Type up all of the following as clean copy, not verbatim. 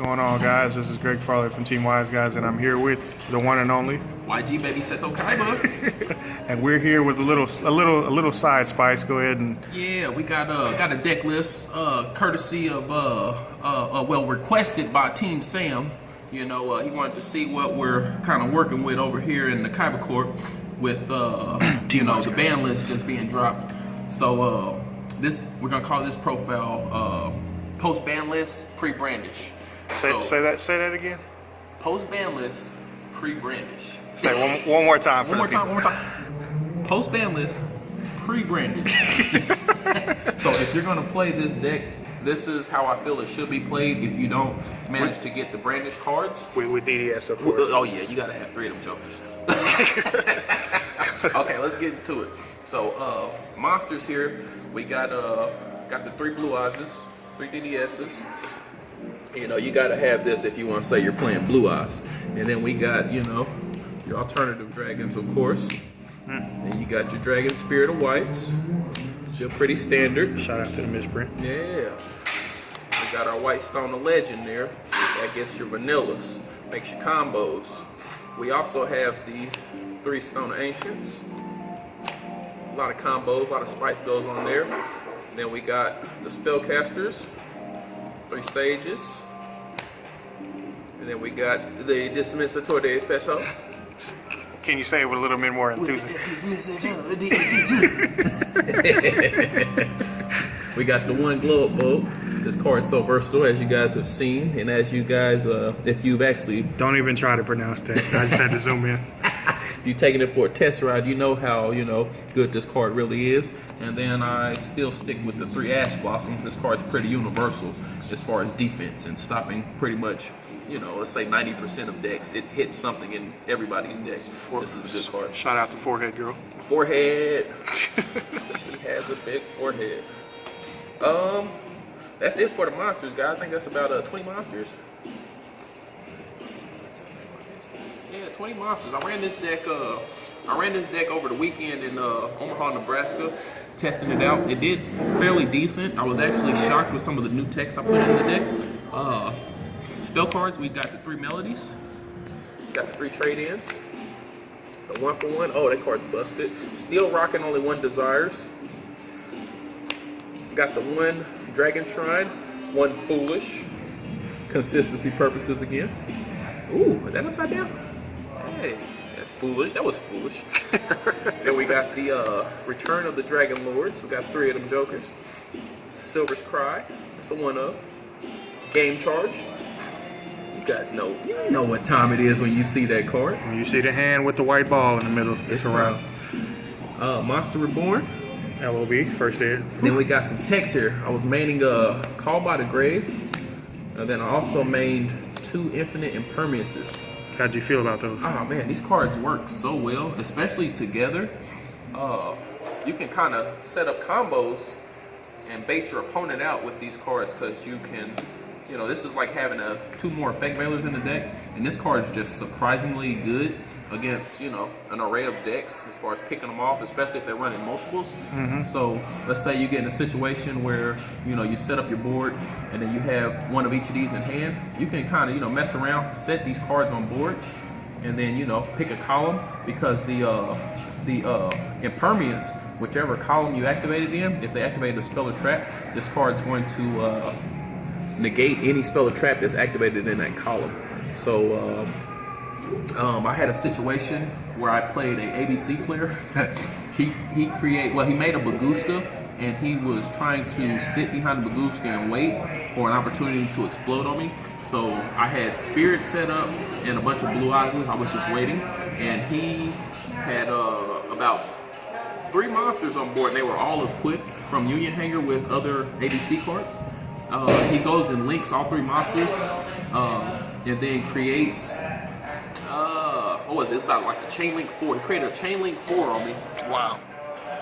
going on, guys? This is Greg Farley from Team Wiseguys, and I'm here with the one and only YG baby Seto Kaiba. and we're here with a little side spice. Go ahead and Yeah, we got a deck list, courtesy of well, requested by Team Sam. You know, he wanted to see what we're kind of working with over here in the Kaiba court with you know, the ban list just being dropped. So we're gonna call this profile post ban list pre brandish. say that again. Post ban list pre brandish. Say one more time. One more time. Post ban list pre brandish. So if you're gonna play this deck, this is how I feel it should be played. If you don't manage to get the brandish cards With DDS, of course. Oh yeah, you gotta have 3 of them jokers. Okay, let's get into it. So monsters here, we got the 3 Blue Eyes, 3 DDSs. You know, you gotta have this if you want to say you're playing Blue Eyes. And then we got, you know, your alternative dragons, of course. And you got your Dragon Spirit of Whites. Still pretty standard. Shout out to the misprint. Yeah. We got our White Stone of Legend there. That gets your vanillas, makes your combos. We also have the 3 Stone of Ancients. A lot of combos, a lot of spice goes on there. Then we got the Spellcasters, 3 Sages. And then we got the Dismissator de Fecho. Can you say it with a little bit more enthusiasm? We got the 1 Glow Up Bolt. This card's so versatile, as you guys have seen, and as you guys, if you've actually Don't even try to pronounce that. I just had to zoom in. you taking it for a test ride, you know how good this card really is. And then I still stick with the 3 Ash Blossom. This card's pretty universal as far as defense and stopping pretty much, let's say 90% of decks. It hits something in everybody's deck. This is a good card. Shout out to Forehead Girl. Forehead. She has a big forehead. That's it for the monsters, guys. I think that's about 20 monsters. Yeah, 20 monsters. I ran this deck over the weekend in Omaha, Nebraska, testing it out. It did fairly decent. I was actually shocked with some of the new text I put in the deck. Spell cards, we got the 3 Melodies. Got the 3 trade-ins. The 1-for-1. Oh, that card's busted. Still rocking only 1 Desires. Got the 1 Dragon Shrine, 1 Foolish. Consistency purposes again. Ooh, is that upside down? Hey, that's foolish. That was foolish. Then we got the Return of the Dragon Lords. We got 3 of them jokers. Silver's Cry. That's a 1-of. Game Charge. You guys know what time it is when you see that card. When you see the hand with the white ball in the middle, it's around. Monster Reborn. LOB, first aid. Then we got some text here. I was maining Call by the Grave. And then I also mained 2 Infinite Impermanences. How'd you feel about those? Oh man, these cards work so well, especially together. You can kind of set up combos and bait your opponent out with these cards, because you can, this is like having 2 more effect mailers in the deck, and this card is just surprisingly good against, an array of decks as far as picking them off, especially if they're running multiples. So let's say you get in a situation where, you set up your board and then you have 1 of each of these in hand. You can kind of, mess around, set these cards on board, and then, pick a column, because the impermanence, whichever column you activated in, if they activated a spell or trap, this card's going to negate any spell or trap that's activated in that column. So I had a situation where I played a ABC player. he made a Baguska, and he was trying to sit behind the Baguska and wait for an opportunity to explode on me. So I had Spirit set up and a bunch of Blue Eyes. I was just waiting, and he had about 3 monsters on board, and they were all equipped from Union Hanger with other ABC cards. He goes and links all 3 monsters, and then creates what was it? It's about like a chain link 4. He created a chain link 4 on me. Wow.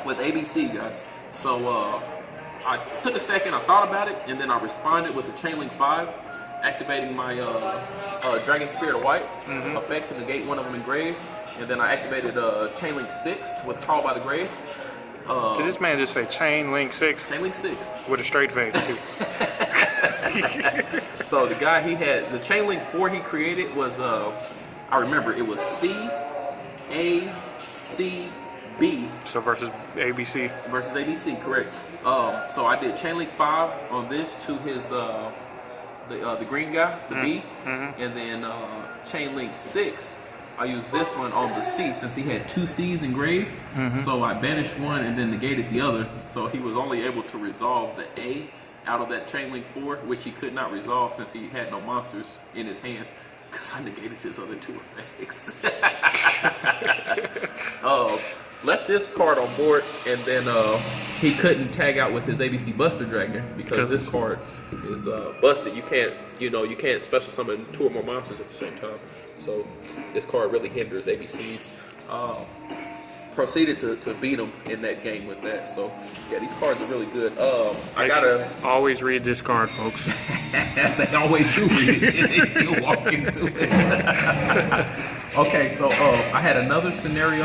With ABC, guys. So I took a second, I thought about it, and then I responded with the chain link 5, activating my Dragon Spirit of White effect to negate 1 of them in grave, and then I activated chain link 6 with Call by the Grave. Did this man just say chain link 6? Chain link 6 with a straight face too. So the guy he had, the chain link 4 he created was, I remember it was C, A, C, B. So versus ABC. Versus ABC, correct. So I did chain link 5 on this to his, the green guy, the B. And then chain link 6, I used this one on the C since he had 2 C's engraved. So I banished one and then negated the other. So he was only able to resolve the A out of that chain link 4, which he could not resolve since he had no monsters in his hand, because I negated his other 2 effects. Left this card on board, and then he couldn't tag out with his ABC Buster Dragon because this card is busted. You can't special summon 2 or more monsters at the same time. So this card really hinders ABCs. Proceeded to beat him in that game with that. So yeah, these cards are really good. I gotta always read this card, folks. They always do read it, and they still walk into it. Okay, so I had another scenario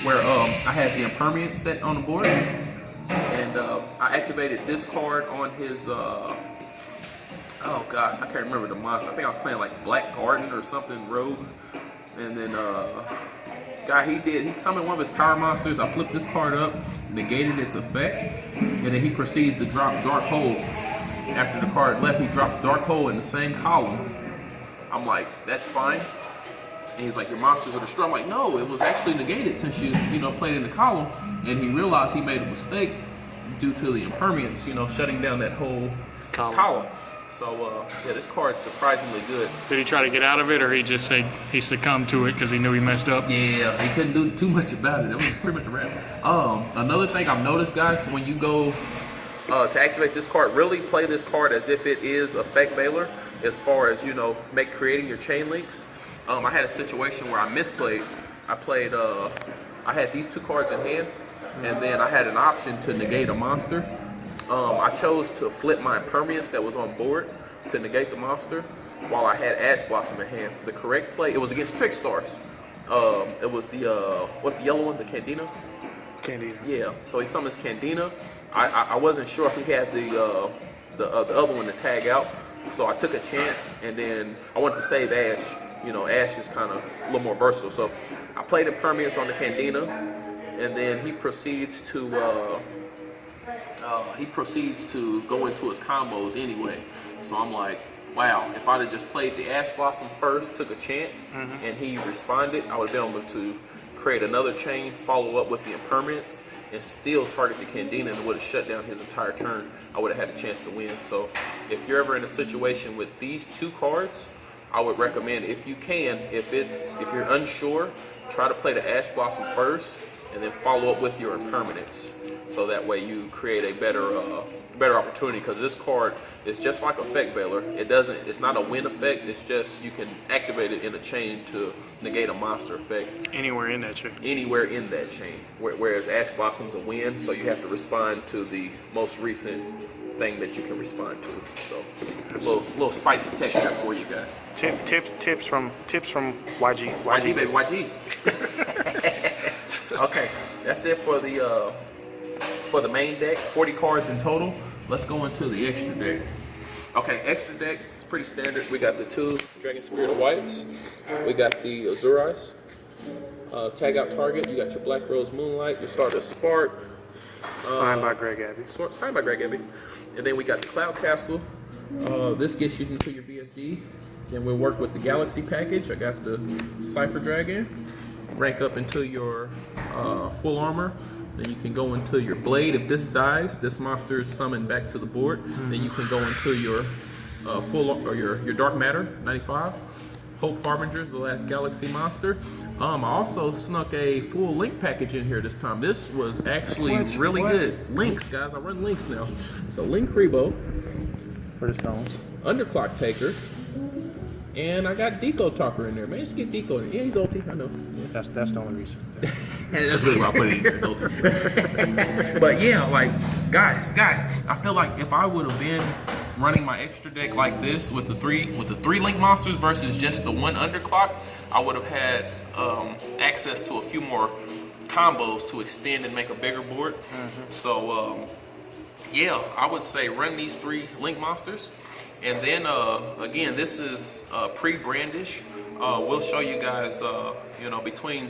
where I had the Impermeance set on the board, and I activated this card on his. Oh gosh, I can't remember the monster. I think I was playing like Black Garden or something rogue, and then guy he summoned one of his power monsters. I flipped this card up, negated its effect, and then he proceeds to drop Dark Hole. After the card left, he drops Dark Hole in the same column. I'm like, that's fine. And he's like, your monsters are destroyed. I'm like, no, it was actually negated since you played in the column. And he realized he made a mistake due to the Impermeance, shutting down that whole column. So yeah, this card's surprisingly good. Did he try to get out of it, or he just say he succumbed to it because he knew he messed up? Yeah, he couldn't do too much about it. It was pretty much a wrap. Another thing I've noticed, guys, when you go to activate this card, really play this card as if it is Effect Veiler, as far as creating your chain links. I had a situation where I misplayed. I had these 2 cards in hand, and then I had an option to negate a monster. I chose to flip my Impermeance that was on board to negate the monster while I had Ash Blossom in hand. The correct play, it was against Trick Stars. It was the, what's the yellow one, the Candina? Candina. Yeah, so he summons Candina. I wasn't sure if he had the other one to tag out, so I took a chance, and then I wanted to save Ash. Ash is kind of a little more versatile, so I played Impermeance on the Candina, and then he proceeds to go into his combos anyway. So I'm like, wow, if I'd have just played the Ash Blossom first, took a chance, and he responded, I would have been able to create another chain, follow up with the Impermeance, and still target the Candina, and it would have shut down his entire turn. I would have had a chance to win. So if you're ever in a situation with these 2 cards, I would recommend, if you can, if you're unsure, try to play the Ash Blossom first, and then follow up with your Impermanence. So that way you create a better opportunity, because this card is just like Effect Veiler. It's not a win effect, it's just you can activate it in a chain to negate a monster effect. Anywhere in that chain. Anywhere in that chain. Whereas Ash Blossom's a win, so you have to respond to the most recent thing that you can respond to. So a little spicy tech here for you guys. Tips from YG. YG baby, YG. Okay, that's it for the main deck. 40 cards in total. Let's go into the extra deck. Okay, extra deck is pretty standard. We got the 2 Dragon Spirit of Whites. We got the Azurais. Tag out target. You got your Black Rose Moonlight. Your starter Spark. Signed by Greg Abbey. Signed by Greg Abbey. And then we got the Cloud Castle. This gets you into your BFD. Then we'll work with the Galaxy package. I got the Cypher Dragon. Rank up into your full armor. Then you can go into your Blade. If this dies, this monster is summoned back to the board. Then you can go into your your Dark Matter 95. Hope Harbinger is the last Galaxy monster. I also snuck a full Link package in here this time. This was actually really good. Links, guys. I run Links now. So Link Rebo For the stones. Underclock Taker. And I got Deco Talker in there. Man, just get Deco in there. Yeah, he's ulti, I know. Yeah. That's the only reason. That's really why I put it in here. It's ulti. But yeah, like, guys, I feel like if I would have been running my extra deck like this with the three Link monsters versus just the 1 Underclock, I would have had access to a few more combos to extend and make a bigger board. So yeah, I would say run these 3 Link monsters And then again, this is pre-brandish. We'll show you guys, you know, between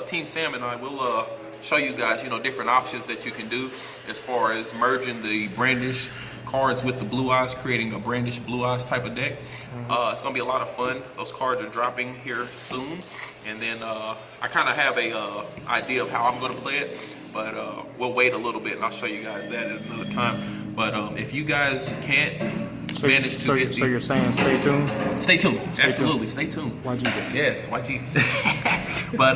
Team Sam and I, we'll show you guys, you know, different options that you can do as far as merging the brandish cards with the blue eyes, creating a brandish blue eyes type of deck. It's gonna be a lot of fun. Those cards are dropping here soon, and then I kind of have a idea of how I'm gonna play it, but we'll wait a little bit and I'll show you guys that at another time. But if you guys can't manage to get so you're saying stay tuned? Stay tuned. Absolutely, stay tuned. YG. Yes, YG. But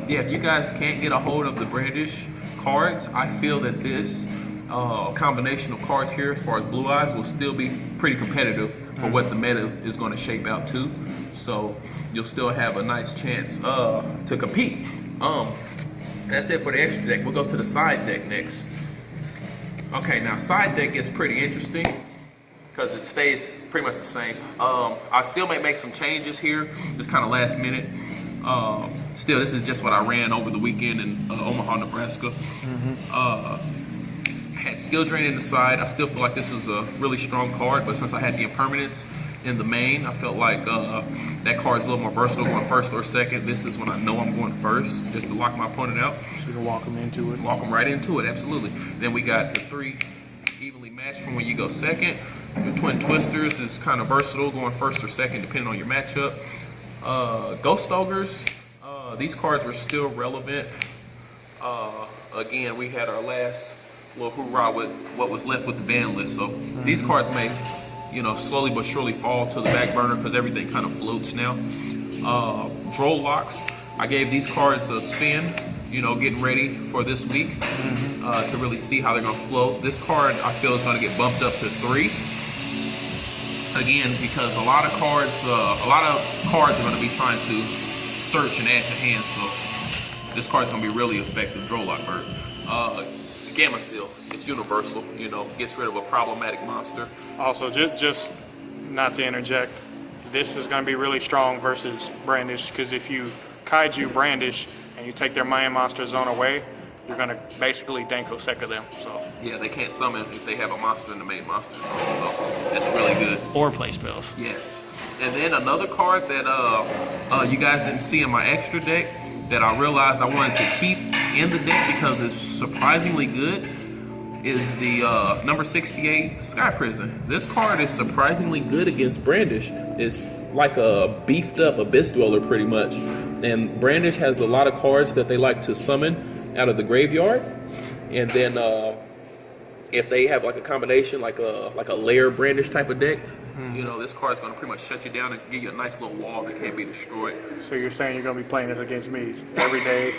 yeah, if you guys can't get a hold of the brandish cards, I feel that this combination of cards here, as far as blue eyes, will still be pretty competitive for what the meta is going to shape out to. So you'll still have a nice chance to compete. That's it for the extra deck. We'll go to the side deck next. Okay, now side deck gets pretty interesting because it stays pretty much the same. I still may make some changes here, just kind of last minute. Still, this is just what I ran over the weekend in Omaha, Nebraska. Had skill drain in the side. I still feel like this is a really strong card, but since I had the impermanence in the main, I felt like that card's a little more versatile, going first or second. This is when I know I'm going first, just to lock my opponent out. So you can walk them into it. Walk them right into it, absolutely. Then we got the 3 evenly matched from when you go second. Your twin twisters is kind of versatile, going first or second depending on your matchup. Ghost Ogres, these cards were still relevant. Again, we had our last little hoorah with what was left with the ban list. So these cards may, you know, slowly but surely fall to the back burner because everything kind of floats now. Droll locks, I gave these cards a spin, you know, getting ready for this week to really see how they're gonna flow. This card I feel is gonna get bumped up to 3. Again, because a lot of cards are gonna be trying to search and add to hand. So this card's gonna be really effective. Droll lock bird. Gamma Seal, it's universal, you know, gets rid of a problematic monster. Also, just not to interject, this is going to be really strong versus brandish, because if you kaiju brandish and you take their main monster zone away, you're going to basically Denko Seka them. So yeah, they can't summon if they have a monster in the main monster zone, so that's really good. Or play spells. Yes. And then another card that you guys didn't see in my extra deck that I realized I wanted to keep in the deck because it's surprisingly good is the number 68 Sky Prison. This card is surprisingly good against brandish. It's like a beefed up Abyss Dweller pretty much. And brandish has a lot of cards that they like to summon out of the graveyard. And then if they have like a combination, like a layer brandish type of deck, you know, this card's gonna pretty much shut you down and give you a nice little wall that can't be destroyed. So you're saying you're gonna be playing this against me every day,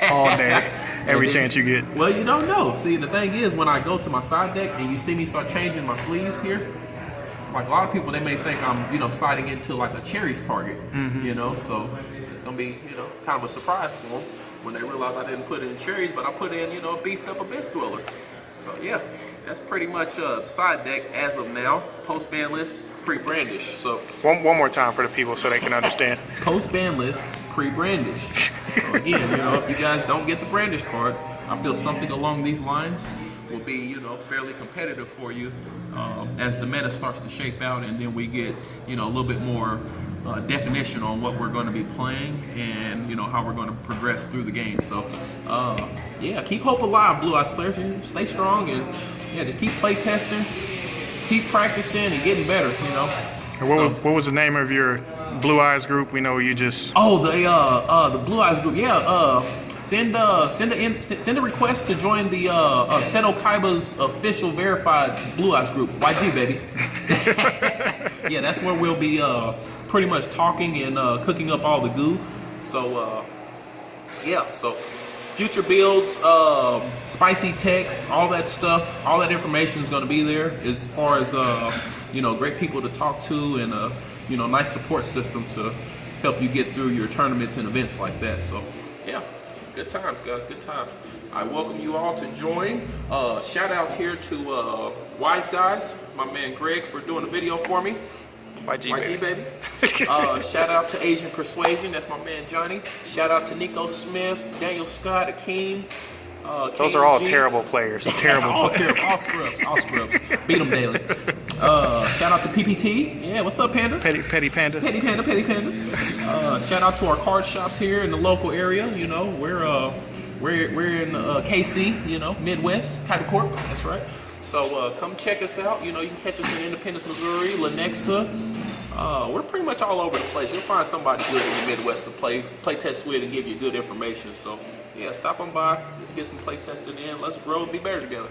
all day, every chance you get? Well, you don't know. See, the thing is, when I go to my side deck and you see me start changing my sleeves here, like a lot of people, they may think I'm, you know, siding into like a cherries target, you know, so it's gonna be, you know, kind of a surprise for them when they realize I didn't put in cherries, but I put in, you know, a beefed up Abyss Dweller. So yeah, that's pretty much the side deck as of now. Post ban list, pre-brandish. So one more time for the people so they can understand. Post ban list, pre-brandish. So again, you know, if you guys don't get the brandish cards, I feel something along these lines will be, you know, fairly competitive for you as the meta starts to shape out, and then we get, you know, a little bit more definition on what we're going to be playing and, you know, how we're going to progress through the game. So yeah, keep hope alive, Blue Eyes players. You stay strong and yeah, just keep play testing, keep practicing and getting better, you know. And what was the name of your Blue Eyes group? We know you just... Oh, the Blue Eyes group. Yeah, send a request to join the Seto Kaiba's official verified Blue Eyes group. YG, baby. Yeah, that's where we'll be pretty much talking and cooking up all the goo. So yeah, so future builds, spicy text, all that stuff, all that information is going to be there as far as you know, great people to talk to and you know, nice support system to help you get through your tournaments and events like that. So yeah, good times, guys, good times. I welcome you all to join. Shout outs here to Wiseguys, my man Greg, for doing the video for me. YG baby. Shout out to Asian Persuasion, that's my man Johnny. Shout out to Nico Smith, Daniel Scott, Akeem. Those are all terrible players. Terrible all players. terrible, all scrubs. Beat them daily. Shout out to PPT. Yeah, what's up, Panda? Petty Panda. Petty Panda. Shout out to our card shops here in the local area. You know, we're in KC, you know, Midwest, Kaiba Corp. That's right. So come check us out. You know, you can catch us in Independence, Missouri, Lenexa. We're pretty much all over the place. You'll find somebody good in the Midwest to play test with and give you good information. So yeah, stop on by. Let's get some play testing in. Let's grow and be better together.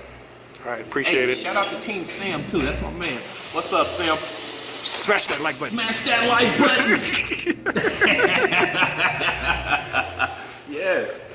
All right, appreciate it. Shout out to Team Sam too. That's my man. What's up, Sam? Smash that like button. Smash that like button. Yes.